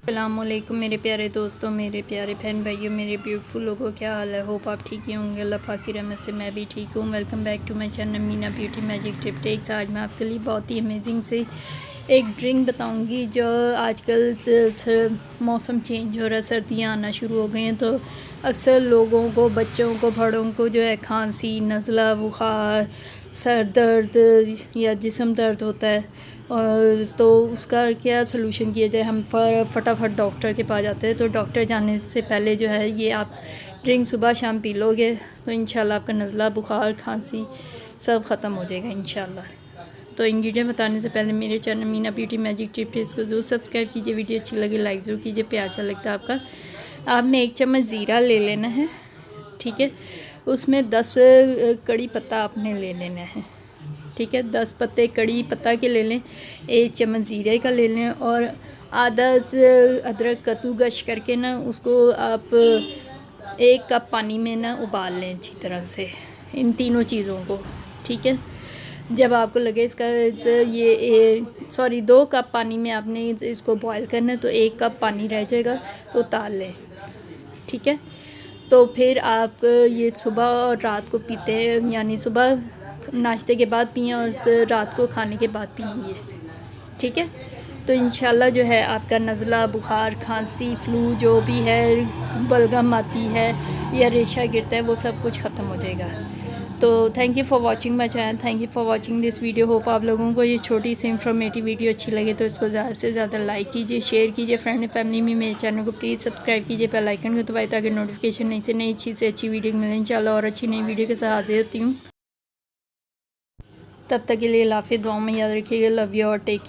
अस्सलामुअलैकुम मेरे प्यारे दोस्तों, मेरे प्यारे बहन भाइयों, मेरे ब्यूटीफुल लोगों, क्या हाल है। होप आप ठीक ही होंगे। अल्लाह पाक की रहमत से मैं भी ठीक हूँ। Welcome back to my channel Meena beauty magic tip टेक्स। आज मैं आपके लिए बहुत ही अमेजिंग से एक ड्रिंक बताऊँगी जो आजकल मौसम चेंज हो रहा है, सर्दियाँ आना शुरू हो गई हैं, तो अक्सर लोगों को, बच्चों को, बड़ों को जो है खांसी, नज़ला, बुखार, सर दर्द या जिस्म दर्द होता है, और तो उसका क्या सलूशन किया जाए। हम फटाफट डॉक्टर के पास जाते हैं। तो डॉक्टर जाने से पहले जो है ये आप ड्रिंक सुबह शाम पी लोगे तो इंशाल्लाह आपका नज़ला, बुखार, खांसी सब ख़त्म हो जाएगा इंशाल्लाह। तो इंग्रेडिएंट बताने से पहले मेरे channel Meena beauty magic tip tips को ज़रूर सब्सक्राइब कीजिए। वीडियो अच्छी लगे लाइक ज़रूर कीजिए। प्यार अच्छा लगता है आपका। आपने 1 चम्मच ज़ीरा ले लेना है, ठीक है। उसमें 10 कड़ी पत्ता आपने ले लेना है, ठीक है। 10 पत्ते कड़ी पत्ता के ले लें, 1 चम्मच ज़ीरे का ले लें, और आधा अदरक कद्दूकस करके ना उसको आप 1 कप पानी में ना उबाल लें अच्छी तरह से, इन तीनों चीज़ों को, ठीक है। जब आपको लगे इसका ये 2 कप पानी में आपने इसको बॉयल करना है, तो 1 कप पानी रह जाएगा तो उतार लें, ठीक है। तो फिर आप ये सुबह और रात को पीते हैं, यानी सुबह नाश्ते के बाद पिएं और रात को खाने के बाद पिएंगे, ठीक है। तो इंशाल्लाह जो है आपका नज़ला, बुखार, खांसी, फ्लू जो भी है, बलगम आती है या रेशा गिरता है, वो सब कुछ ख़त्म हो जाएगा। तो thank you for watching my channel, thank you for watching this video. Hope आप लोगों को ये छोटी सी इन्फॉर्मेटिव वीडियो अच्छी लगे तो इसको ज़्यादा से ज़्यादा लाइक कीजिए, शेयर कीजिए, फ्रेंड एंड फैमिली में मेरे चैनल को प्लीज़ सब्सक्राइब कीजिए, बेल आइकन को दबाइए ताकि नोटिफिकेशन नई से नई अच्छी से अच्छी वीडियो मिले इंशाल्लाह। और अच्छी नई वीडियो के साथ हाजिर होती हूँ। तब तक के लिए अल्लाह हाफ़िज़। दुआ में याद रखिएगा। लव यू और टेक केयर।